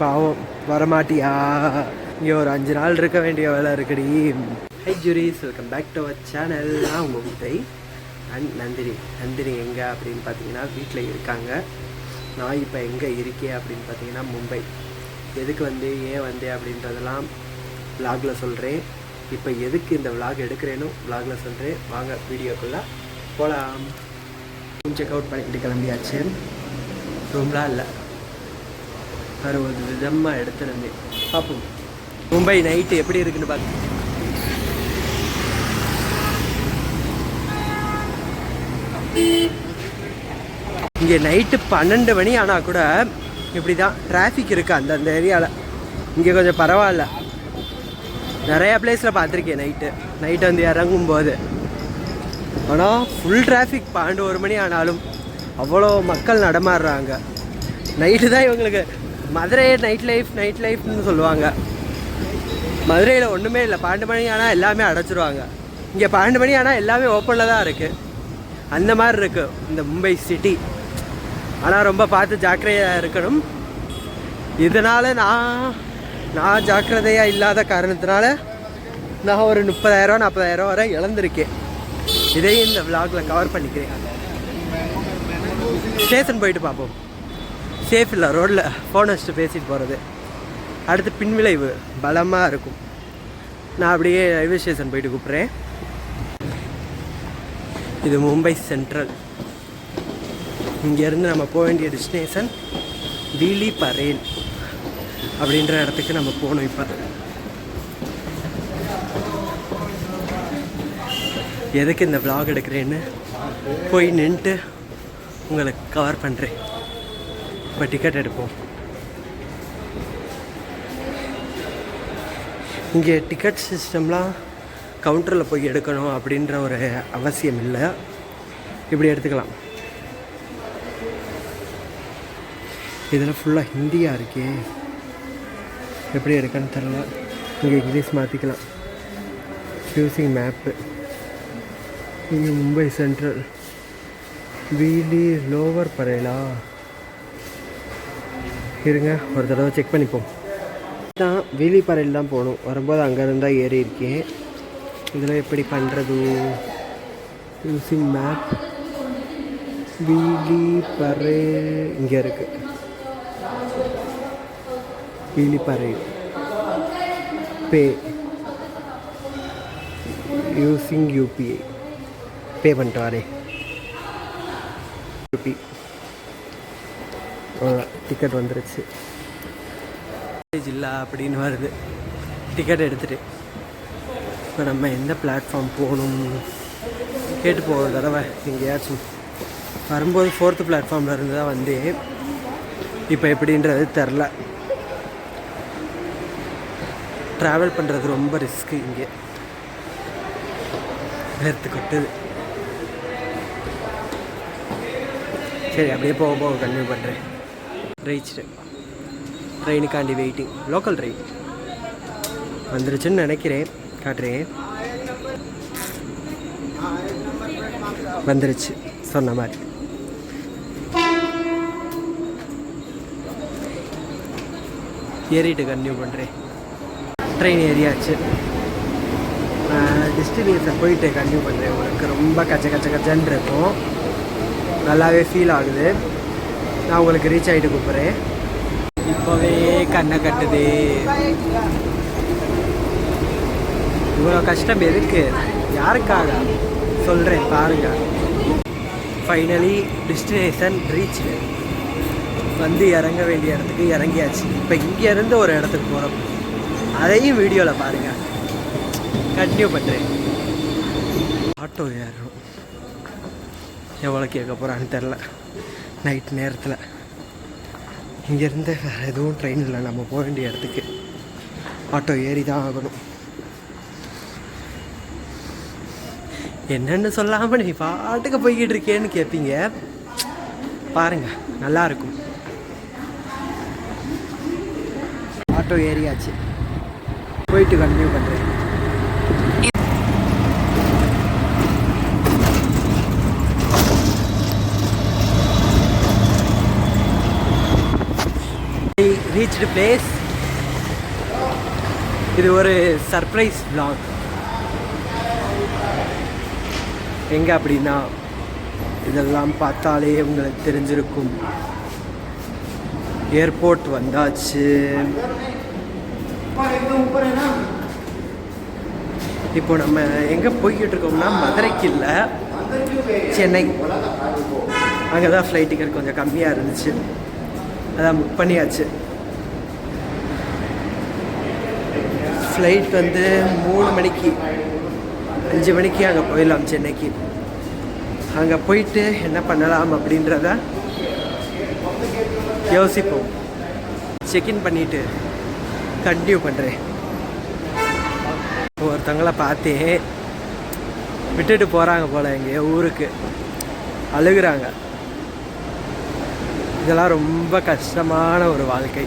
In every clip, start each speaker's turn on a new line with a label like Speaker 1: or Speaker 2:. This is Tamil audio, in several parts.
Speaker 1: பாவம் வரமாட்டியா, இங்கே ஒரு 5 நாள் இருக்க வேண்டிய வேலை இருக்குடி. Hi juries, welcome back to our channel. நான் உங்கள் முத்தை அண்ட் நந்தினி எங்கே அப்படின்னு பார்த்தீங்கன்னா வீட்டில் இருக்காங்க. நான் இப்போ எங்கே இருக்கேன் அப்படின்னு பார்த்தீங்கன்னா மும்பை. எதுக்கு ஏன் வந்தேன் அப்படின்றதெல்லாம் விலாகில் சொல்கிறேன். இப்போ எதுக்கு இந்த விலாக் எடுக்கிறேன்னு விலாகில் சொல்கிறேன். வாங்க வீடியோக்குள்ளே போகலாம். செக் அவுட் பண்ணிட்டு கிளம்பியாச்சு. ரூம்லாம் இல்லை, வேறு ஒரு விதமாக எடுத்துருந்தேன். பார்ப்போம் மும்பை நைட்டு எப்படி இருக்குன்னு பார்த்து. இங்கே நைட்டு 12 மணி ஆனால் கூட இப்படி தான் டிராஃபிக் இருக்குது அந்தந்த ஏரியாவில். இங்கே கொஞ்சம் பரவாயில்ல. நிறையா பிளேஸில் பார்த்துருக்கேன் நைட்டு இறங்கும்போது. ஆனால் ஃபுல் டிராஃபிக் 12 மணி ஆனாலும் அவ்வளோ மக்கள் நடமாடுறாங்க. நைட்டு தான் இவங்களுக்கு மதுரையே நைட் லைஃப்னு சொல்லுவாங்க. மதுரையில் ஒன்றுமே இல்லை. 12 மணி ஆனால் எல்லாமே அடைச்சிருவாங்க. இங்கே 12 மணி ஆனால் எல்லாமே ஓப்பனில் தான் இருக்குது. அந்த மாதிரி இருக்குது இந்த மும்பை சிட்டி. ஆனால் ரொம்ப பார்த்து ஜாக்கிரதையாக இருக்கணும். இதனால் நான் ஜாக்கிரதையாக இல்லாத காரணத்தினால நான் ஒரு 30,000 40,000 வரை இழந்திருக்கேன். இதையும் இந்த விலாகில் கவர் பண்ணிக்கிறேன். ஸ்டேஷன் போயிட்டு பார்ப்போம். சேஃப் இல்லை ரோட்டில் ஃபோன் வச்சுட்டு பேசிட்டு போகிறது. அடுத்து பின்விளைவு பலமாக இருக்கும். நான் அப்படியே ரயில்வே ஸ்டேஷன் போயிட்டு கூப்பிட்றேன். இது மும்பை சென்ட்ரல். இங்கேருந்து நம்ம போக வேண்டிய டெஸ்டினேஷன் வீலி பரேல் அப்படின்ற இடத்துக்கு நம்ம போகணும். இப்போ எதுக்கு இந்த விலாக் எடுக்கிறேன்னு போய் நின்றுட்டு உங்களுக்கு கவர் பண்ணுறேன். இப்போ டிக்கெட் எடுப்போம். இங்கே டிக்கெட் சிஸ்டம்லாம் கவுண்டரில் போய் எடுக்கணும் அப்படின்ற ஒரு அவசியம் இல்லை. இப்படி எடுத்துக்கலாம். இதில் ஃபுல்லாக ஹிந்தியாக இருக்கே, எப்படி எடுக்கன்னு தெரியல. இங்கே இங்கிலீஷ் மாற்றிக்கலாம். Using map. இங்கே Mumbai central wheelie lower Barella. இருங்க ஒரு தடவை செக் பண்ணிப்போம். தான் வீலி பரேல் தான் போகணும். வரும்போது அங்கே இருந்தால் ஏறி இருக்கேன். இதில் எப்படி பண்ணுறது? Using map. வீலி பரேல் இங்கே இருக்குது. வீலி பரேல் பே யூசிங் யூபிஐ. பே பண்ணிட்டு வரே. யூபி டிக்கெட் வந்துருச்சு. இல்லை அப்படின்னு வருது. டிக்கெட் எடுத்துகிட்டு இப்போ நம்ம எந்த பிளாட்ஃபார்ம் போகணும் கேட்டு போகிற தடவை எங்கேயாச்சும் வரும்போது 4th பிளாட்ஃபார்மில் இருந்து தான் வந்தேன். இப்போ எப்படின்றது தெரில. ட்ராவல் பண்ணுறது ரொம்ப ரிஸ்க்கு. இங்கே வேர்த்து கொட்டுது. சரி அப்படியே போக கன்டினியூ பண்ணுறேன். ரீச்டு. ட்ரெயினுக்காண்டி வெயிட்டிங். லோக்கல் ட்ரெயின் வந்துருச்சுன்னு நினைக்கிறேன். காட்டுறேன். வந்துருச்சு சொன்ன மாதிரி. ஏறிட்டு கன்டினியூ பண்ணுறேன். ட்ரெயின் ஏறியாச்சு. டெஸ்டினேஷன் போயிட்டு கன்டினியூ பண்ணுறேன். உங்களுக்கு ரொம்ப கச்சன்னு இருக்கும். நல்லாவே ஃபீல் ஆகுது. நான் உங்களுக்கு ரீச் ஆகிட்டு கூப்பிட்றேன். இப்போவே கண்ணை கட்டுது. இவ்வளோ கஷ்டம் எதுக்கு, யாருக்காக சொல்கிறேன் பாருங்கள். Finally destination reach. இறங்க வேண்டிய இடத்துக்கு இறங்கியாச்சு. இப்போ இங்கேருந்து ஒரு இடத்துக்கு போகிறோம். அதையும் வீடியோவில் பாருங்கள். கண்டினியூ பண்ணுறேன். ஆட்டோ ஏறும். எவ்வளோ கேட்க போகிறான்னு தெரில. நைட் நேரத்தில் இங்கேருந்து வேறு எதுவும் ட்ரெயின் இல்லை. நம்ம போக வேண்டிய இடத்துக்கு ஆட்டோ ஏறி தான் ஆகணும். என்னென்னு சொல்லாமல் நீ பாட்டுக்கு போய்கிட்டு இருக்கேன்னு கேட்பீங்க. பாருங்கள், நல்லாயிருக்கும். ஆட்டோ ஏறியாச்சு. போயிட்டு கண்டினியூ பண்ணுறேன். Reached place. இது ஒரு சர்ப்ரைஸ் vlog. எங்கே அப்படின்னா இதெல்லாம் பார்த்தாலே உங்களுக்கு தெரிஞ்சிருக்கும். ஏர்போர்ட் வந்தாச்சு. இப்போ நம்ம எங்கே போய்கிட்டு இருக்கோம்னா மதுரைக்கு இல்லை, சென்னை. அங்கே தான் ஃப்ளைட் டிக்கெட் கொஞ்சம் கம்மியாக இருந்துச்சு, அதான் புக் பண்ணியாச்சு. ஃப்ளைட் வந்து 3 மணிக்கு 5 மணிக்கு அங்கே போயிடலாம் சென்னைக்கு. அங்கே போயிட்டு என்ன பண்ணலாம் அப்படின்றத யோசிப்போம். செக்இன் பண்ணிவிட்டு கண்டினியூ பண்ணுறேன். ஒருத்தவங்கள பார்த்தேன், விட்டுட்டு போகிறாங்க போல் எங்கேயோ ஊருக்கு, அழுகுறாங்க. இதெல்லாம் ரொம்ப கஷ்டமான ஒரு வாழ்க்கை.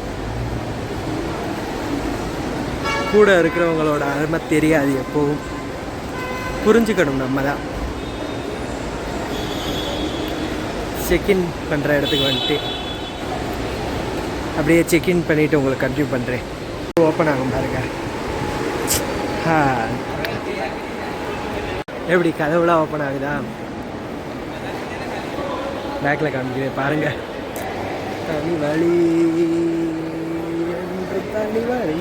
Speaker 1: கூட இருக்கிறவங்களோட அருமை தெரியாது எப்போவும். புரிஞ்சுக்கணும் நம்ம தான். செக்இன் பண்ணுற இடத்துக்கு வந்துட்டு அப்படியே செக்இன் பண்ணிவிட்டு உங்களுக்கு கண்டினியூ பண்ணுறேன். ஓப்பன் ஆகும் பாருங்க. எப்படி கதவுலாம் ஓப்பன் ஆகுதா? பேக்கில் காமிக்கிறேன் பாருங்க. தனி வழி என்று தனி வழி,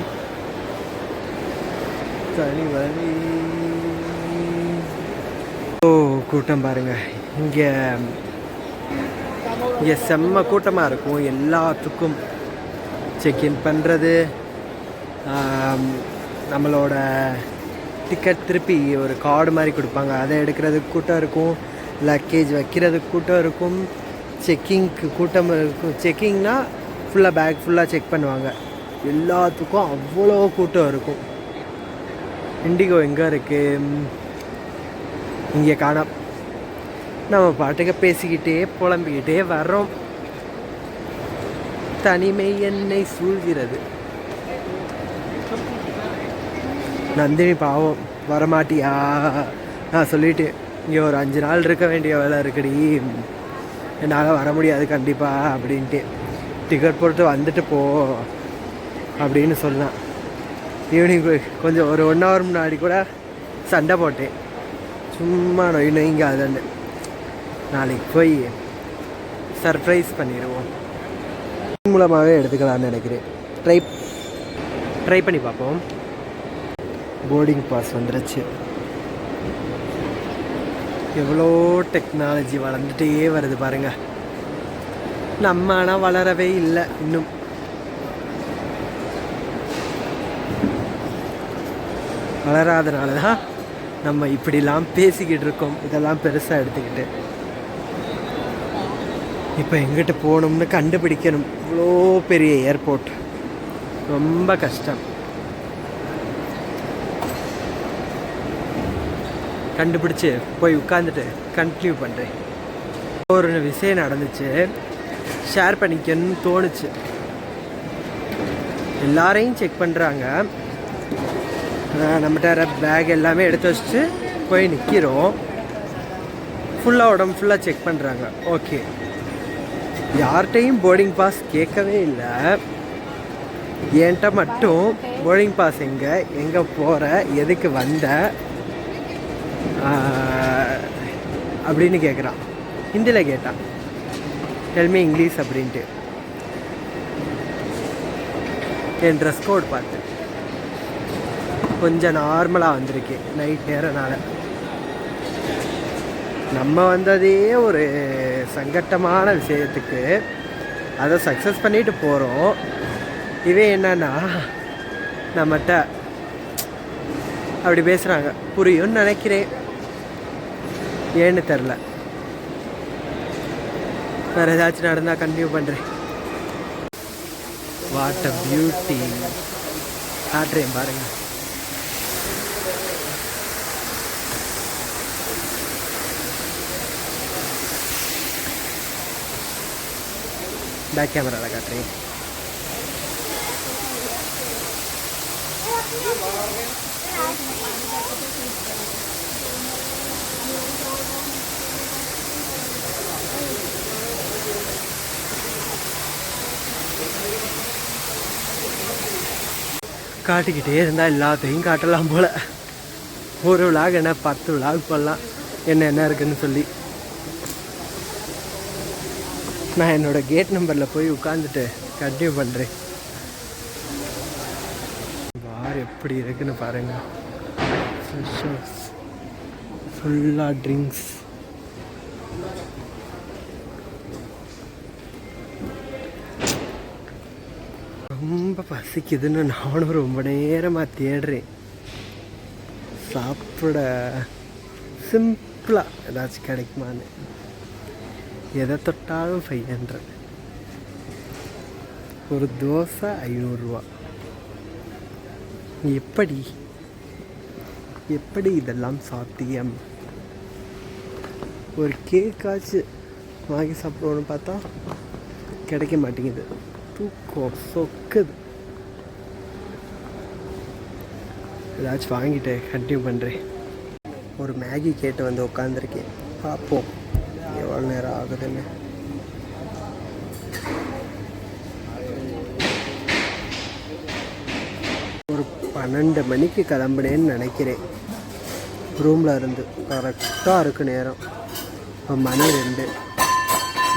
Speaker 1: தனி வழி. ஓ கூட்டம் பாருங்க. இங்கே செம்ம கூட்டமாக இருக்கும். எல்லாத்துக்கும் செக்இன் பண்ணுறது, நம்மளோட டிக்கெட் திருப்பி ஒரு கார்டு மாதிரி கொடுப்பாங்க, அதை எடுக்கிறதுக்கு கூட்டம் இருக்கும். லக்கேஜ் வைக்கிறதுக்கு கூட்டம் இருக்கும். செக்கிங்க்கு கூட்டம் இருக்கும். செக்கிங்னா ஃபுல்லாக பேக் ஃபுல்லாக செக் பண்ணுவாங்க. எல்லாத்துக்கும் அவ்வளோ கூட்டம் இருக்கும். இண்டிகோ எங்கே இருக்குது? இங்கே காணோம். நம்ம பாட்டுக்கு பேசிக்கிட்டே புலம்பிக்கிட்டே வர்றோம். தனிமை என்னை சூழ்கிறது. நந்தினி பாவம் வரமாட்டியா? நான் சொல்லிட்டு இங்கே ஒரு 5 நாள் இருக்க வேண்டிய வேலை இருக்குடி, என்னால் வர முடியாது கண்டிப்பாக அப்படின்ட்டு. டிக்கெட் போட்டு வந்துட்டு போ அப்படின்னு சொன்னான். ஈவினிங் கொஞ்சம் ஒரு 1 hour முன்னாடி கூட சண்டை போட்டேன், சும்மா நொய்ங்க அதுன்னு. நாளைக்கு போய் சர்ப்ரைஸ் பண்ணிடுவோம். மூலமாகவே எடுத்துக்கலான்னு நினைக்கிறேன். ட்ரை பண்ணி பார்ப்போம். போர்டிங் பாஸ் வந்துருச்சு. எவ்வளோ டெக்னாலஜி வளர்ந்துட்டே வருது பாருங்கள். நம்ம ஆனால் வளரவே இல்லை இன்னும். வளராதனால தான் நம்ம இப்படிலாம் பேசிக்கிட்டு இருக்கோம், இதெல்லாம் பெருசாக எடுத்துக்கிட்டு. இப்போ எங்கிட்ட போகணும்னு கண்டுபிடிக்கணும். இவ்வளோ பெரிய ஏர்போர்ட், ரொம்ப கஷ்டம். கண்டுபிடிச்சி போய் உட்காந்துட்டு கண்டினியூ பண்ணுறேன். ஒரு விஷயம் நடந்துச்சு, ஷேர் பண்ணிக்கணும்னு தோணுச்சு. எல்லாரையும் செக் பண்ணுறாங்க. நம்மகிட்ட பேக் எல்லாமே எடுத்து வச்சுட்டு போய் நிற்கிறோம். ஃபுல்லாக உடம்பு ஃபுல்லாக செக் பண்ணுறாங்க. ஓகே, யார்கிட்டையும் போர்டிங் பாஸ் கேட்கவே இல்லை. என்கிட்ட மட்டும் போர்டிங் பாஸ் எங்கே போகிற, எதுக்கு வந்த அப்படின்னு கேட்குறான். ஹிந்தியில் கேட்டான், டெல் மீ இங்கிலீஷ் அப்படின்ட்டு. என் ட்ரெஸ் கோட் பார்த்து கொஞ்சம் நார்மலாக வந்திருக்கேன். நைட் நேரனால நம்ம வந்ததே ஒரு சங்கட்டமான விஷயத்துக்கு, அதை சக்ஸஸ் பண்ணிட்டு போகிறோம். இவே என்னன்னா நம்மகிட்ட அப்படி பேசுகிறாங்க. புரியும்னு நினைக்கிறேன், ஏன்னு தெரில. வேறு ஏதாச்சும் நடந்தால் கண்டினியூ பண்ணுறேன். What a beauty. காட்டுறேன் பாருங்கள். பேக் கேமராவில் காட்டுறேன். காட்டிக்கிட்டே இருந்தால் எல்லாத்தையும் காட்டலாம் போல். ஒரு விளாக் என்ன 10 விளாக் போடலாம் என்ன இருக்குன்னு சொல்லி. நான் என்னோடய கேட் நம்பரில் போய் உட்காந்துட்டு கண்டினியூ பண்ணுறேன். பார் எப்படி இருக்குன்னு பாருங்கள். ஃபுல்லாக ட்ரிங்க்ஸ். ரொம்ப பசிக்குதுன்னு நானும் ரொம்ப நேரமாக தேடுறேன். சாப்பிட சிம்பிளாக ஏதாச்சும் கிடைக்குமான்னு. எதை தொட்டாலும் 500. ஒரு தோசை 500 ரூபா. எப்படி எப்படி இதெல்லாம் சாத்தியம்? ஒரு கேக்காச்சும் வாங்கி சாப்பிடுவோன்னு பார்த்தா கிடைக்க மாட்டேங்குது. தூக்கம் சொக்குது. ஏதாச்சும் வாங்கிட்டு கண்டினியூ பண்ணுறேன். ஒரு மேகி கேட்டு வந்து உட்காந்துருக்கேன். பார்ப்போம் எவ்வளோ நேரம் ஆகுதுன்னு. ஒரு 12 மணிக்கு கிளம்புனேன்னு நினைக்கிறேன். ரூமில் இருந்து கரெக்டாக இருக்கு நேரம். இப்போ மணி 2.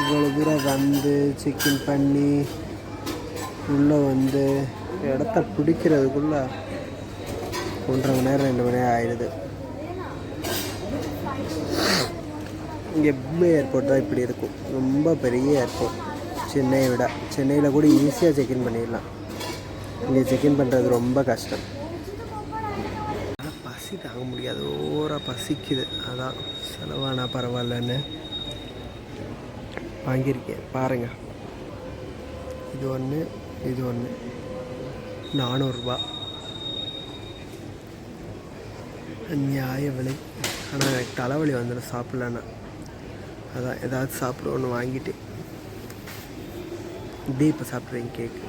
Speaker 1: இவ்வளோ தூரம் வந்து செக்இன் பண்ணி உள்ளே வந்து இடத்த பிடிக்கிறதுக்குள்ளே 1.5 மணி நேரம் 2 மணி நேரம் ஆயிடுது. இங்கே மும்பை ஏர்போர்ட் தான் இப்படி இருக்கும். ரொம்ப பெரிய ஏர்போர்ட் சென்னையை விட. சென்னையில் கூட ஈஸியாக செக்இன் பண்ணிடலாம். இங்கே செக்இன் பண்ணுறது ரொம்ப கஷ்டம். ஆனால் பசி தாங்க முடியாது. ஓவராக பசிக்குது. அதான் செலவானா பரவாயில்லன்னு வாங்கியிருக்கேன். பாருங்கள், இது ஒன்று, இது ஒன்று 400 ரூபா. நியாய விலை. ஆனால் எனக்கு தலைவலி வந்துடும் சாப்பிட்லன்னா. அதான் ஏதாவது சாப்பிடுவோன்னு வாங்கிட்டு இப்படியே இப்போ சாப்பிட்றேன் கேக்கு.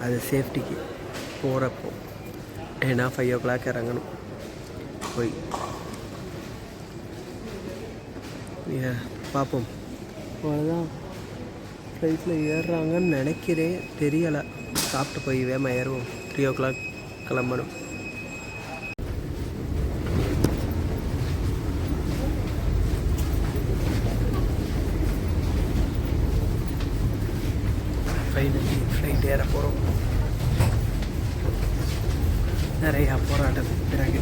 Speaker 1: அது சேஃப்டிக்கு போகிறப்போ. ஏன்னா 5 o'clock இறங்கணும். போய் பார்ப்போம். அவ்வளோதான். ஃப்ளைட்டில் ஏறுறாங்கன்னு நினைக்கிறேன், தெரியலை. சாப்பிட்டு போய் வேகமாக ஏறுவோம். 3 o'clock கிளம்பணும். ஃபைனலி ஃப்ளைட் ஏற போகிறோம். நிறையா போராட்டத்துக்கு பிறகு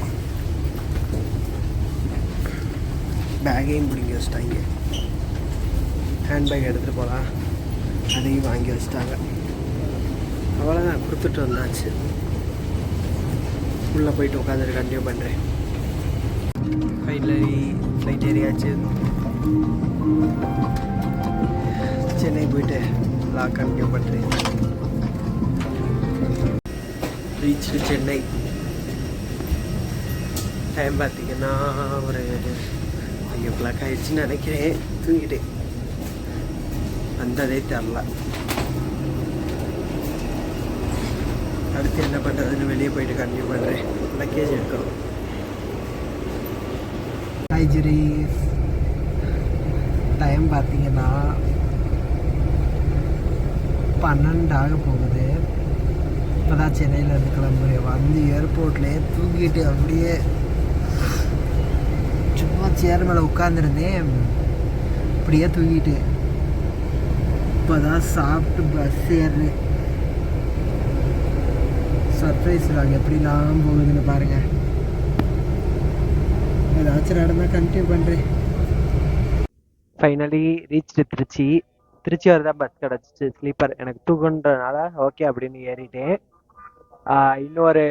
Speaker 1: பேக்கையும் பிடிங்கி வச்சிட்டாங்க. ஹேண்ட்பேக் எடுத்துகிட்டு போகலாம், அதையும் வாங்கி வச்சிட்டாங்க. அவ்வளோதான், கொடுத்துட்டு வந்தாச்சு. உள்ளே போயிட்டு உட்காந்துட்டு கண்டினியூ பண்ணுறேன். Finally flight ஏறியாச்சு. சென்னை போயிட்டு லாக் கண்டினியூ பண்ணுறேன். ரீச் சென்னை. டைம் பார்த்திங்கன்னா ஒரு 5 o'clock ஆயிடுச்சுன்னு நினைக்கிறேன். தூங்கிட்டேன், வந்ததே தெரில. அடுத்து என்ன பண்ணுறதுன்னு வெளியே போயிட்டு கண்டினியூ பண்ணுறேன். லக்கேஜ் எடுக்கணும். ஹைஜரி டைம் பார்த்திங்கன்னா 12 ஆக போகுது. இப்போ தான் சென்னையிலேருந்து கிளம்புறேன். வந்து ஏர்போர்ட்லேயே தூங்கிட்டு அப்படியே சும்மா சேர் மேலே உட்காந்துருந்தேன். அப்படியே தூங்கிட்டு இப்போ தான் சாப்பிட்டு பஸ் ஏறுறேன். சர்ப்ரைஸ் நாங்கள் எப்படிலாம் போகுதுன்னு பாருங்கள். ஏதாச்சும் நடந்தால் கண்டினியூ பண்ணுறேன். Finally reach Trichy. திருச்சி வரதான் பஸ் கிடச்சிச்சு ஸ்லீப்பர். எனக்கு தூக்குன்றதுனால ஓகே அப்படின்னு ஏறிட்டேன். இன்னும் ஒரு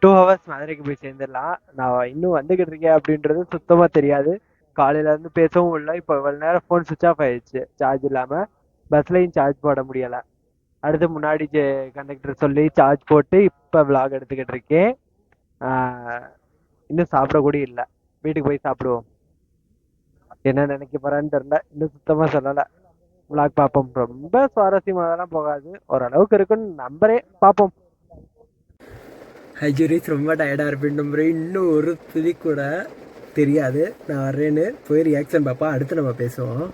Speaker 1: 2 hours மதுரைக்கு போய் சேர்ந்துடலாம். நான் இன்னும் வந்துக்கிட்டு இருக்கேன் அப்படின்றது சுத்தமாக தெரியாது. காலையிலேருந்து பேசவும் இல்லை. இப்போ இவ்வளோ நேரம் ஃபோன் சுவிட்ச் ஆஃப் ஆயிடுச்சு, சார்ஜ் இல்லாமல். பஸ்லையும் சார்ஜ் போட முடியலை. அடுத்து முன்னாடி கண்டக்டர் சொல்லி சார்ஜ் போட்டு இப்போ விளாக் எடுத்துக்கிட்டு இருக்கேன். இன்னும் சாப்பிடக்கூட இல்லை. வீட்டுக்கு போய் சாப்பிடுவோம். என்ன நினைக்க போகிறான்னு தெரியல. இன்னும் சுத்தமாக சொல்லலை. விளாக் பார்ப்போம். ரொம்ப சுவாரஸ்யமாகலாம் போகாது, ஓரளவுக்கு இருக்குன்னு நம்புறேன். பார்ப்போம். ஹைஜூரிஸ் ரொம்ப டயர்டாக இருப்பேன் நம்புறேன். இன்னும் ஒரு துளி கூட தெரியாது நான் வர்றேன்னு. போய் ரியாக்ஷன் பார்ப்பா. அடுத்து நம்ம பேசுவோம்.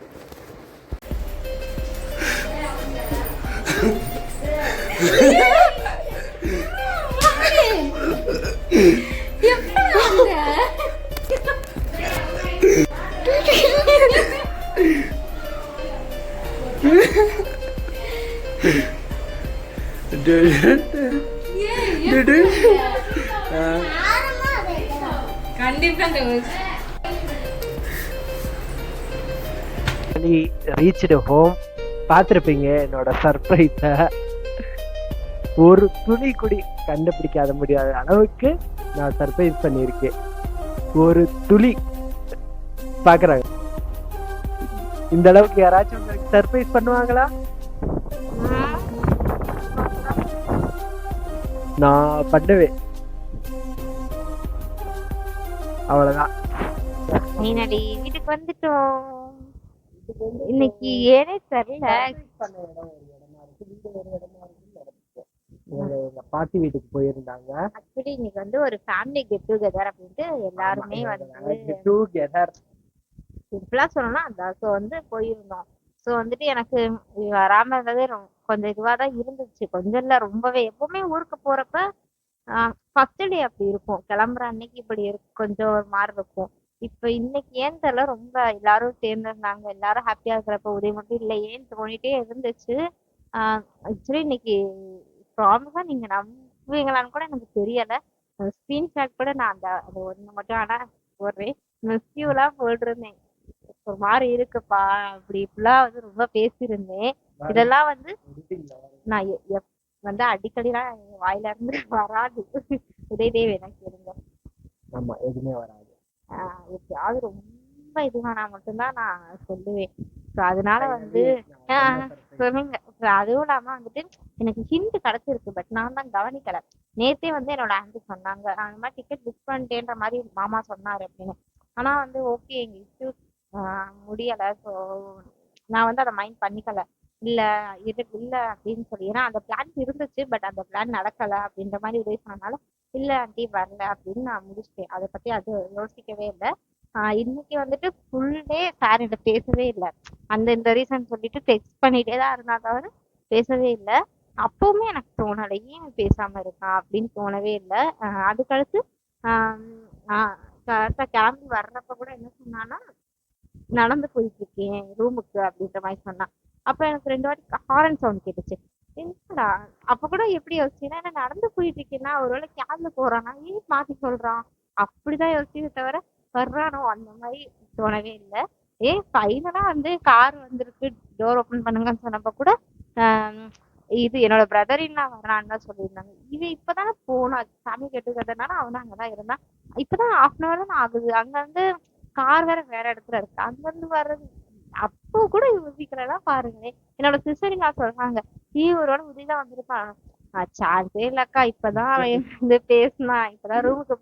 Speaker 1: Reached home. பார்த்துருப்பீங்க என்னோட சர்ப்ரைஸை. ஒரு துளி குடி கண்டுபிடிக்காத முடியாத அளவுக்கு நான் சர்ப்ரைஸ் பண்ணியிருக்கேன். ஒரு துளி பார்க்குறாங்க. இந்த அளவுக்கு யாராச்சும் உங்களுக்கு சர்ப்ரைஸ் பண்ணுவாங்களா? நான் பண்ணுவேன். அவ்வளவுதான்.
Speaker 2: வீட்டுக்கு வந்துட்டோம். இன்னைக்கு ஏனே தெரியல,
Speaker 1: பாட்டி வீட்டுக்கு போயிருந்தாங்க.
Speaker 2: ஆக்சுவலி இன்னைக்கு வந்து ஒரு ஃபேமிலி கெட் டுகெதர் அப்படின்ட்டு எல்லாருமே வந்து
Speaker 1: டுகெதர்
Speaker 2: சிம்பிளா சொல்லணும்னா அதான். ஸோ வந்து போயிருந்தோம். ஸோ வந்துட்டு எனக்கு வராம இருந்ததே கொஞ்சம் இதுவா தான் இருந்துச்சு. கொஞ்சம் இல்லை, ரொம்பவே. எப்பவுமே ஊருக்கு போறப்ப ஃபர்ஸ்ட் டே அப்படி இருக்கும், கிளம்புற அன்னைக்கு இப்படி கொஞ்சம் ஒரு மாதிரி இருக்கும். இப்ப இன்னைக்கு ஏன்னு தெரியல, ரொம்ப எல்லாரும் சேர்ந்துருந்தாங்க, எல்லாரும் ஹாப்பியா இருக்கிறப்ப உதவி மட்டும் இல்லை ஏன்னு தோணிட்டே இருந்துச்சு. ஆக்சுவலி இன்னைக்கு ப்ராமிஸா நீங்க நம்புவீங்களான்னு கூட எனக்கு தெரியல. ஸ்கிரீன்ஷாட் கூட நான் அந்த அது ஒண்ணு மட்டும் ஆனா போடுறேன். மிஸ்யூலாம் போட்டிருந்தேன். ஒரு மாதிரி இருக்குப்பா அப்படி இப்படிலாம் வந்து ரொம்ப பேசியிருந்தேன். இதெல்லாம் வந்து நான் வந்து அடிக்கடிலாம் வாயில இருந்து வராது. உதயதேவ் என்ன கேளுங்க.
Speaker 1: ஆமா, எதுவுமே வராது.
Speaker 2: எப்பயாவது ரொம்ப இதுவானா மட்டும்தான் நான் சொல்லுவேன். ஸோ அதனால வந்து சொல்லுங்க. அதுவும் இல்லாம வந்துட்டு எனக்கு ஹிண்ட் கிடைச்சிருக்கு, பட் நான் தான் கவனிக்கல. நேத்தே வந்து என்னோட ஆண்டி சொன்னாங்க, அந்த மாதிரி டிக்கெட் புக் பண்ணிட்டேன்ற மாதிரி மாமா சொன்னாரு அப்படின்னு. ஆனா வந்து ஓகே, எங்க இஷ்யூ முடியல. ஸோ நான் வந்து அதை மைண்ட் பண்ணிக்கல. இல்ல இல்ல அப்படின்னு சொல்லி, ஏன்னா அந்த பிளான் இருந்துச்சு, பட் அந்த பிளான் நடக்கல அப்படின்ற மாதிரி உதவி சொன்னனால இல்ல ஆண்டி வரல அப்படின்னு நான் முடிச்சிட்டேன். அதை பத்தி அது யோசிக்கவே இல்லை. இன்னைக்கு வந்துட்டு ஃபுல் டே சார்கிட்ட பேசவே இல்லை. அந்த இந்த ரீசன் சொல்லிட்டு டெக்ஸ்ட் பண்ணிட்டே தான் இருந்தா தவிர பேசவே இல்லை. அப்பவுமே எனக்கு தோணலை ஏன் பேசாம இருக்கான் அப்படின்னு தோணவே இல்லை. அதுக்கடுத்து கரெக்டா கிளம்பி வர்றப்ப கூட என்ன சொன்னான்னா, நடந்து போயிட்டு இருக்கேன் ரூமுக்கு அப்படின்ற மாதிரி சொன்னான். அப்ப எனக்கு 2 வாட்டி ஹாரன் சவுண்ட் கேட்டுச்சு. என்னடா அப்ப கூட எப்படி யோசிச்சேன்னா, என்ன நடந்து போயிட்டு இருக்கேன்னா ஒருவேளை கேப்ல போறானா ஏன் மாத்தி சொல்றான் அப்படிதான் யோசிச்சே தவிர வர்றானோ அந்த மாதிரி தோணவே இல்லை. ஃபைனலா வந்து கார் வந்திருக்கு, டோர் ஓபன் பண்ணுங்கன்னு சொன்னப்ப கூட இது என்னோட பிரதர் இன்னும் வர்றான்னு தான் சொல்லியிருந்தாங்க. இவன் இப்பதானே போனா சாமி கெட்டுக்கிறதுனால அவனும் அங்கதான் இருந்தான். இப்பதான் 1/2 தான் ஆகுது. அங்க வந்து கார் வேற இடத்துல இருக்கு, அங்க இருந்து வர்றது அப்போ கூட யோசிக்கிறதா பாருங்களேன். என்னோட சிஸ்டரிங்கா சொல்றாங்க, ஒருவேளை உதவிதான் வந்திருப்பான். சான்ஸே இல்லக்கா, இப்பதான் அவன் வந்து பேசினான், இப்பதான் ரூமுக்கு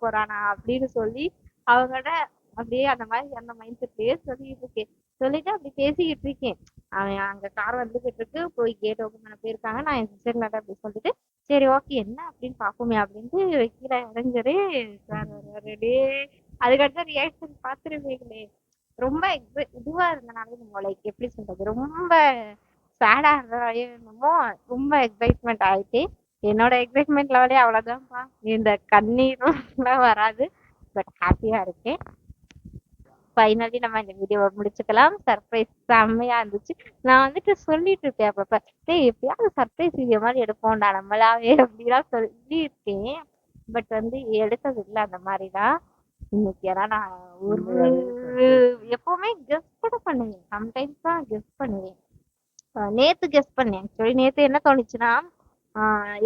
Speaker 2: போறானா அப்படின்னு சொல்லி அவங்கள்ட்ட அப்படியே அந்த மாதிரி அந்த மைண்ட் செட்லயே சொல்லிட்டு இருக்கேன். சொல்லிட்டு அப்படி பேசிக்கிட்டு இருக்கேன். அவன் அங்க கார் வந்துகிட்டு இருக்கு, போய் கேட் ஓபன் பண்ண போயிருக்காங்க. நான் என் சிஸ்டர்ல அப்படி சொல்லிட்டு சரி ஓகே என்ன அப்படின்னு பாப்போமே அப்படின்ட்டு கீழே இறங்குறே சார் வர்றாரு. அதுக்கடுத்த ரியாக்ஷன் பார்த்துருவீங்களே, ரொம்ப இதுவா இருந்தனால லைக் எப்படி சொல்றது, ரொம்ப சேடா இருந்ததாலே என்னமோ ரொம்ப எக்ஸைட்மெண்ட் ஆயிட்டு. என்னோட எக்ஸைட்மெண்ட் லெவலே அவ்வளவுதான்ப்பா, இந்த கண்ணீர்லாம் வராது, பட் ஹாப்பியா இருக்கேன். ஃபைனலி நம்ம இந்த வீடியோவை முடிச்சுக்கலாம். சர்ப்ரைஸ் செம்மையா இருந்துச்சு. நான் வந்துட்டு சொல்லிட்டு இருப்பேன் அப்பப்ப, எப்பயாவது சர்ப்ரைஸ் வீடியோ மாதிரி எடுப்போம்டா நம்மளாவே அப்படிலாம் சொல்லியிருக்கேன். பட் வந்து எடுத்தது இல்லை அந்த மாதிரிதான். இன்னைக்கு ஏன்னா நான் எப்பவுமே கெஸ் கூட பண்ணுவேன், சம்டைம்ஸ் தான் கெஸ் பண்ணுவேன். நேத்து கெஸ் பண்ணேன். ஆக்சுவலி நேத்து என்ன தோணுச்சுன்னா,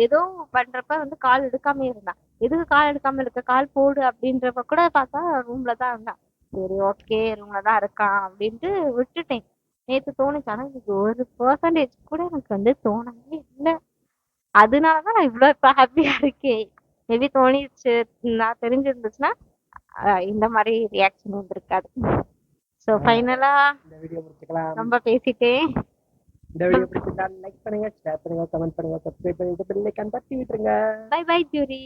Speaker 2: ஏதோ பண்றப்ப வந்து கால் எடுக்காம இருந்தான். எதுக்கு கால் எடுக்காம இருக்க, கால் போடு அப்படின்றப்ப கூட பார்த்தா ரூம்ல தான் இருந்தான். சரி ஓகே ரூம்ல தான் இருக்கான் அப்படின்ட்டு விட்டுட்டேன். நேத்து தோணுச்சு, ஆனா இன்னைக்கு 1% கூட எனக்கு வந்து தோணவே இல்லை. அதனாலதான் நான் இவ்வளவு இப்ப ஹாப்பியா இருக்கேன். மேபி தோணிச்சு, நான் தெரிஞ்சிருந்துச்சுன்னா இந்த மாதிரி ரியாக்ஷன் வந்திருக்காது. சோ ஃபைனலா ரொம்ப பேசிட்டேன்.
Speaker 1: இந்த வீடியோ பிடிச்சிருந்தா லைக் பண்ணுங்க, ஷேர் பண்ணுங்க, கமெண்ட் பண்ணுங்க, சப்ஸ்கிரைப் பண்ணிட்டு பெல் ஐகான் தட்டி விட்டுருங்க.
Speaker 2: Bye bye jury.